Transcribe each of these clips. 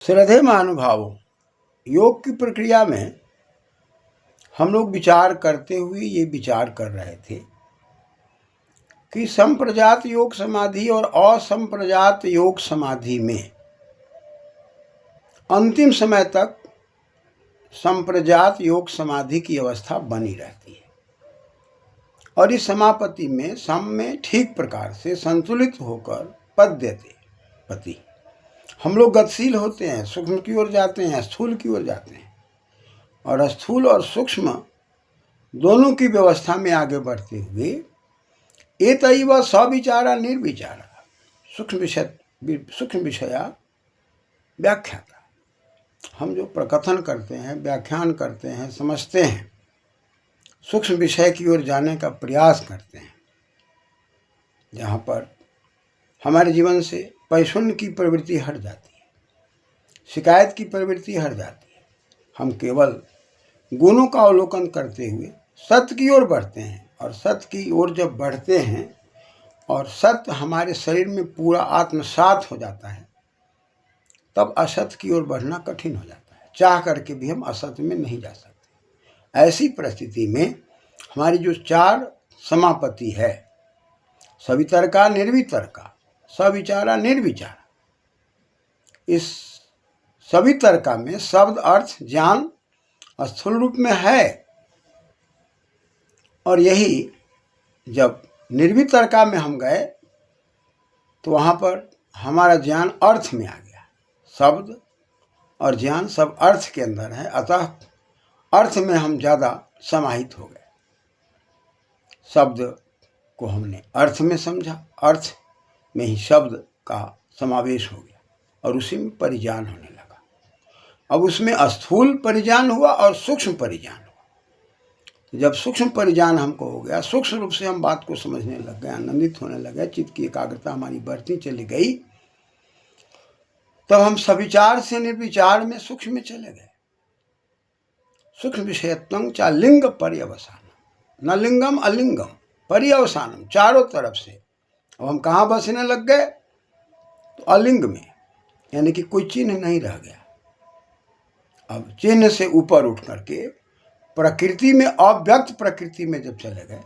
श्रद्धेय महानुभावों, योग की प्रक्रिया में हम लोग विचार करते हुए ये विचार कर रहे थे कि संप्रजात योग समाधि और असंप्रजात योग समाधि में अंतिम समय तक संप्रजात योग समाधि की अवस्था बनी रहती है और इस समापति में सम में ठीक प्रकार से संतुलित होकर पद्यते पति हम लोग गतिशील होते हैं, सूक्ष्म की ओर जाते हैं, स्थूल की ओर जाते हैं और स्थूल और सूक्ष्म दोनों की व्यवस्था में आगे बढ़ते हुए एतैव सविचारा निर्विचारा सूक्ष्म विषया व्याख्याता हम जो प्रकथन करते हैं, व्याख्यान करते हैं, समझते हैं, सूक्ष्म विषय की ओर जाने का प्रयास करते हैं, जहाँ पर हमारे जीवन से पैशुन्य की प्रवृत्ति हट जाती है, शिकायत की प्रवृत्ति हट जाती है। हम केवल गुणों का अवलोकन करते हुए सत्य की ओर बढ़ते हैं और सत्य की ओर जब बढ़ते हैं और सत्य हमारे शरीर में पूरा आत्मसात हो जाता है, तब असत्य की ओर बढ़ना कठिन हो जाता है। चाह करके भी हम असत्य में नहीं जा सकते। ऐसी परिस्थिति में हमारी जो चार समापति है, सवितर्का निर्वितर्का, सविचारा निर्विचारा, इस सवितर्का में शब्द अर्थ ज्ञान स्थूल रूप में है और यही जब निर्वितर्का में हम गए तो वहाँ पर हमारा ज्ञान अर्थ में आ गया। शब्द और ज्ञान सब अर्थ के अंदर है, अतः अर्थ में हम ज़्यादा समाहित हो गए। शब्द को हमने अर्थ में समझा, अर्थ में ही शब्द का समावेश हो गया और उसी में परिज्ञान होने लगा। अब उसमें स्थूल परिज्ञान हुआ और सूक्ष्म परिज्ञान हुआ। तो जब सूक्ष्म परिज्ञान हमको हो गया, सूक्ष्म रूप से हम बात को समझने लग गए, आनंदित होने लगे, चित्त की एकाग्रता हमारी बढ़ती चली गई, तब हम सविचार से निर्विचार में सूक्ष्म में चले गए। सूक्ष्म विषयत्वं चा लिंग पर्यवसानम, न लिंगम अलिंगम पर्यवसानम, चारों तरफ से। अब हम कहाँ बसने लग गए? तो अलिंग में, यानी कि कोई चिन्ह नहीं रह गया। अब चिन्ह से ऊपर उठ करके प्रकृति में, अव्यक्त प्रकृति में जब चले गए,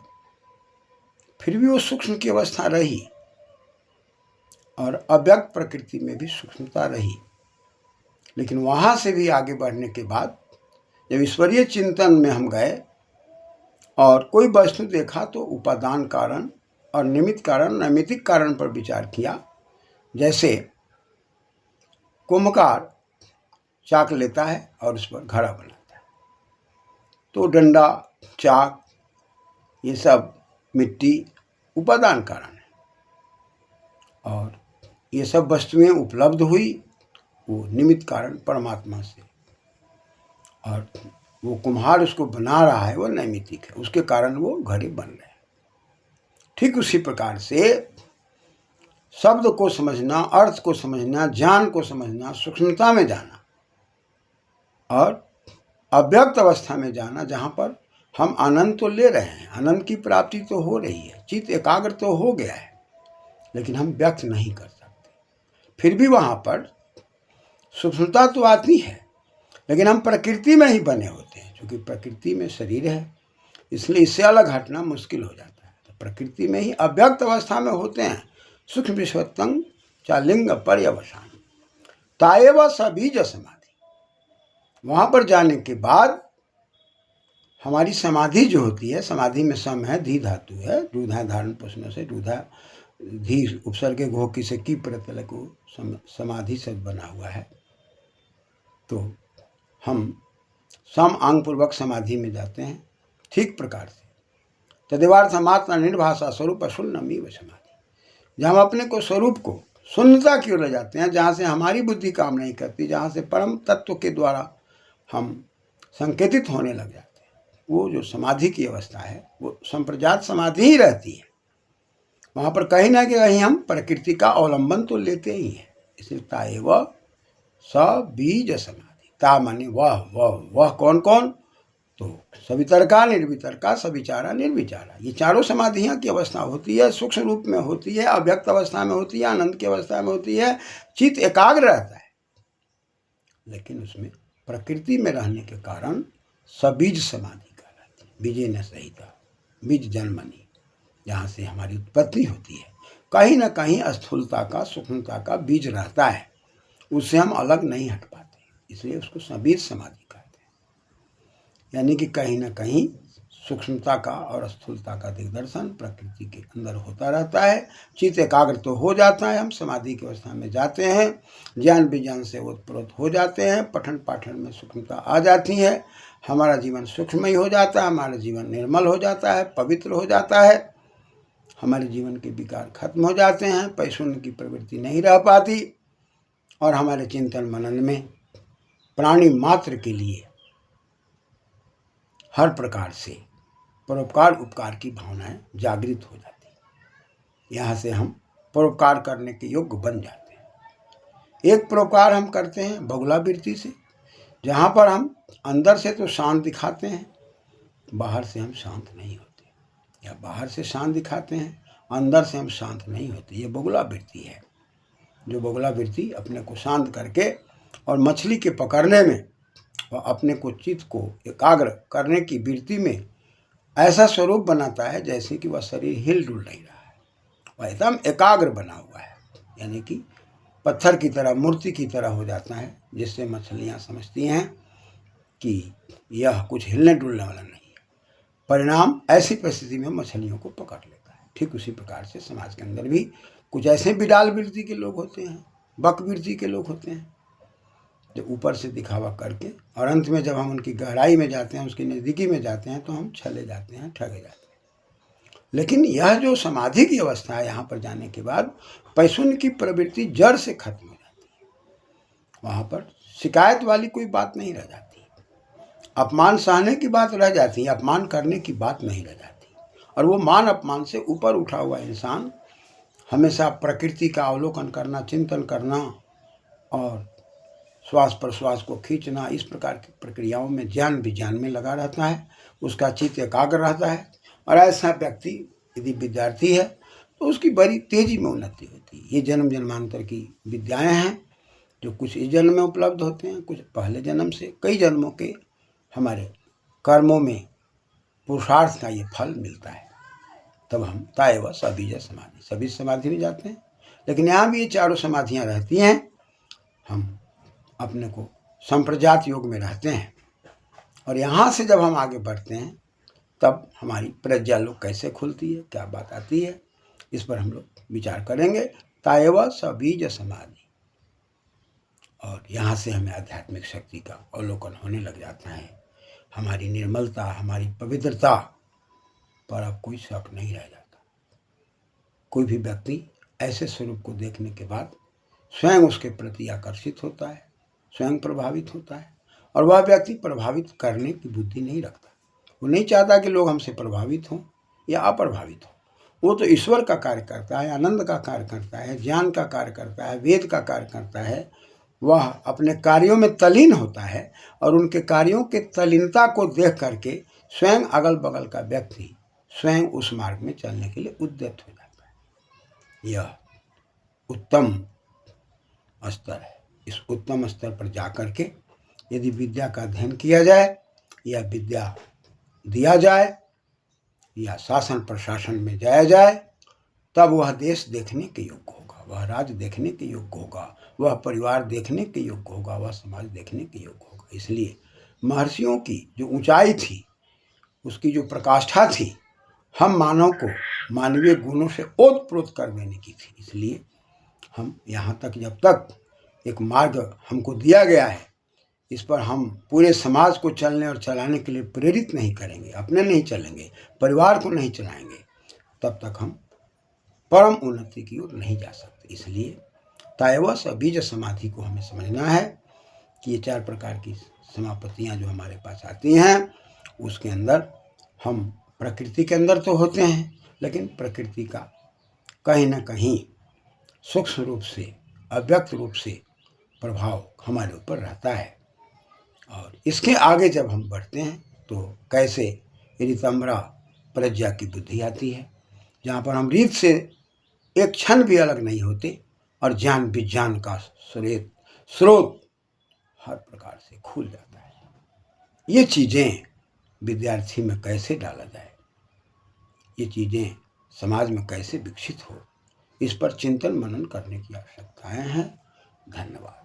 फिर भी वो सूक्ष्म की अवस्था रही और अव्यक्त प्रकृति में भी सूक्ष्मता रही। लेकिन वहाँ से भी आगे बढ़ने के बाद जब ईश्वरीय चिंतन में हम गए और कोई वस्तु देखा तो उपादान कारण और निमित्त कारण, नैमित्तिक कारण पर विचार किया। जैसे कुम्भकार चाक लेता है और उस पर घड़ा बनाता है, तो डंडा, चाक, ये सब मिट्टी उपादान कारण है और ये सब वस्तुएं उपलब्ध हुई वो निमित्त कारण परमात्मा से, और वो कुम्हार उसको बना रहा है वो नैमित्तिक है, उसके कारण वो घड़े बन रहे हैं। ठीक उसी प्रकार से शब्द को समझना, अर्थ को समझना, ज्ञान को समझना, सूक्ष्मता में जाना और अव्यक्त अवस्था में जाना, जहाँ पर हम आनंद तो ले रहे हैं, आनंद की प्राप्ति तो हो रही है, चित्त एकाग्र तो हो गया है, लेकिन हम व्यक्त नहीं कर सकते। फिर भी वहाँ पर सूक्ष्मता तो आती है, लेकिन हम प्रकृति में ही बने होते हैं। क्योंकि प्रकृति में शरीर है, इसलिए इससे अलग हटना मुश्किल हो जाता है। तो प्रकृति में ही अव्यक्त अवस्था में होते हैं। सूक्ष्म विषयत्वं चा लिंग पर्यवसान ताएव सबीज समाधि, वहाँ पर जाने के बाद हमारी समाधि जो होती है, समाधि में सम है, धी धातु है, रूधा धारण पोषण से, रूधा धी उपसर्ग घो की से की प्रत्यय को समाधि से बना हुआ है। तो हम सम आंग पूर्वक समाधि में जाते हैं। ठीक प्रकार से तदेवार्थ मात्र निर्भाषा स्वरूप शून्यमीव समाधि, जहाँ हम अपने को स्वरूप को शून्यता की ओर ले जाते हैं, जहाँ से हमारी बुद्धि काम नहीं करती, जहाँ से परम तत्व के द्वारा हम संकेतित होने लग जाते हैं, वो जो समाधि की अवस्था है वो संप्रजात समाधि ही रहती है। वहाँ पर कहीं ना कहीं हम प्रकृति का अवलंबन तो लेते ही हैं। इसलिए ताएव सबीज समाधि, ता माने वह कौन कौन? तो सवितर्का निर्वितर्का, सविचारा निर्विचारा, ये चारों समाधियाँ की अवस्था होती है। सूक्ष्म रूप में होती है, अव्यक्त अवस्था में होती है, आनंद की अवस्था में होती है, चित्त एकाग्र रहता है। लेकिन उसमें प्रकृति में रहने के कारण सबीज समाधि कहलाती है। बीजे न सहिता, बीज जन्मनी, जहाँ से हमारी उत्पत्ति होती है, कहीं ना कहीं स्थूलता का, सूक्ष्मता का बीज रहता है, उससे हम अलग नहीं हट पाते, इसलिए उसको सबीज समाधि कहते हैं। यानी कि कहीं ना कहीं सूक्ष्मता का और स्थूलता का दिग्दर्शन प्रकृति के अंदर होता रहता है। चित्त एकाग्र तो हो जाता है, हम समाधि की अवस्था में जाते हैं, ज्ञान विज्ञान से ओतप्रोत हो जाते हैं, पठन पाठन में सूक्ष्मता आ जाती है, हमारा जीवन सूक्ष्मय हो जाता है, हमारा जीवन निर्मल हो जाता है, पवित्र हो जाता है, हमारे जीवन के विकार खत्म हो जाते हैं, पैशून्य की प्रवृत्ति नहीं रह पाती, और हमारे चिंतन मनन में प्राणी मात्र के लिए हर प्रकार से परोपकार उपकार की भावनाएं जागृत हो जाती है। यहाँ से हम परोपकार करने के योग्य बन जाते हैं। एक परोपकार हम करते हैं बगुला वृत्ति से, जहाँ पर हम अंदर से तो शांत दिखाते हैं, बाहर से हम शांत नहीं होते, या बाहर से शांत दिखाते हैं, अंदर से हम शांत नहीं होते। ये बगुला वृत्ति है, जो बगुला वृत्ति अपने को शांत करके और मछली के पकड़ने में और अपने को चित्त को एकाग्र करने की वृत्ति में ऐसा स्वरूप बनाता है जैसे कि वह शरीर हिल डुल नहीं रहा है, वह एकदम एकाग्र बना हुआ है, यानी कि पत्थर की तरह, मूर्ति की तरह हो जाता है, जिससे मछलियाँ समझती हैं कि यह कुछ हिलने डुलने वाला नहीं है। परिणाम ऐसी परिस्थिति में मछलियों को पकड़ लेता है। ठीक उसी प्रकार से समाज के अंदर भी कुछ ऐसे बिडाल वृत्ति के लोग होते हैं, बक वृत्ति के लोग होते हैं, जो ऊपर से दिखावा करके, और अंत में जब हम उनकी गहराई में जाते हैं, उसकी नज़दीकी में जाते हैं, तो हम छले जाते हैं, ठगे जाते हैं। लेकिन यह जो समाधि की अवस्था है, यहाँ पर जाने के बाद पैशून्य की प्रवृत्ति जड़ से खत्म हो जाती है। वहाँ पर शिकायत वाली कोई बात नहीं रह जाती, अपमान सहने की बात रह जाती है, अपमान करने की बात नहीं रह जाती। और वो मान अपमान से ऊपर उठा हुआ इंसान हमेशा प्रकृति का अवलोकन करना, चिंतन करना और श्वास प्रश्वास को खींचना, इस प्रकार की प्रक्रियाओं में, ज्ञान विज्ञान में लगा रहता है, उसका चित्त एकाग्र रहता है। और ऐसा व्यक्ति यदि विद्यार्थी है तो उसकी बड़ी तेजी में उन्नति होती है। ये जन्म जन्मांतर की विद्याएं हैं, जो कुछ इस जन्म में उपलब्ध होते हैं, कुछ पहले जन्म से, कई जन्मों के हमारे कर्मों में पुरुषार्थ का ये फल मिलता है। तब हम ताएव सबीज समाधि, सभी समाधि में जाते हैं। लेकिन यहाँ भी ये चारों समाधियाँ रहती हैं, हम अपने को संप्रजात योग में रहते हैं। और यहाँ से जब हम आगे बढ़ते हैं, तब हमारी प्रज्ञा लोग कैसे खुलती है, क्या बात आती है, इस पर हम लोग विचार करेंगे। ताएव सबीज समाधि, और यहाँ से हमें आध्यात्मिक शक्ति का अवलोकन होने लग जाता है। हमारी निर्मलता, हमारी पवित्रता पर अब कोई शक नहीं रह जाता। कोई भी व्यक्ति ऐसे स्वरूप को देखने के बाद स्वयं उसके प्रति आकर्षित होता है, स्वयं प्रभावित होता है, और वह व्यक्ति प्रभावित करने की बुद्धि नहीं रखता। वो नहीं चाहता कि लोग हमसे प्रभावित हों या अप्रभावित हों। वो तो ईश्वर का कार्य करता है, आनंद का कार्य करता है, ज्ञान का कार्य करता है, वेद का कार्य करता है। वह अपने कार्यों में तल्लीन होता है, और उनके कार्यों के तल्लीनता को देख करके स्वयं अगल बगल का व्यक्ति स्वयं उस मार्ग में चलने के लिए उद्यत हो जाता है। यह उत्तम स्तर है। इस उत्तम स्तर पर जाकर के यदि विद्या का अध्ययन किया जाए, या विद्या दिया जाए, या शासन प्रशासन में जाया जाए, तब वह देश देखने के योग्य होगा, वह राज्य देखने के योग्य होगा, वह परिवार देखने के योग्य होगा, वह समाज देखने के योग्य होगा। इसलिए महर्षियों की जो ऊंचाई थी, उसकी जो प्रकाष्ठा थी, हम मानव को मानवीय गुणों से ओतप्रोत कर देने की थी। इसलिए हम यहाँ तक, जब तक एक मार्ग हमको दिया गया है, इस पर हम पूरे समाज को चलने और चलाने के लिए प्रेरित नहीं करेंगे, अपने नहीं चलेंगे, परिवार को नहीं चलाएंगे, तब तक हम परम उन्नति की ओर नहीं जा सकते। इसलिए ताएव सबीज समाधि को हमें समझना है कि ये चार प्रकार की समापत्तियाँ जो हमारे पास आती हैं, उसके अंदर हम प्रकृति के अंदर तो होते हैं, लेकिन प्रकृति का कहीं ना कहीं सूक्ष्म रूप से, अव्यक्त रूप से प्रभाव हमारे ऊपर रहता है। और इसके आगे जब हम बढ़ते हैं, तो कैसे ऋतंभरा प्रज्ञा की बुद्धि आती है, जहाँ पर हम रीत से एक क्षण भी अलग नहीं होते, और ज्ञान विज्ञान का स्रोत हर प्रकार से खुल जाता है। ये चीज़ें विद्यार्थी में कैसे डाला जाए, ये चीज़ें समाज में कैसे विकसित हो, इस पर चिंतन मनन करने की आवश्यकताएं हैं। धन्यवाद।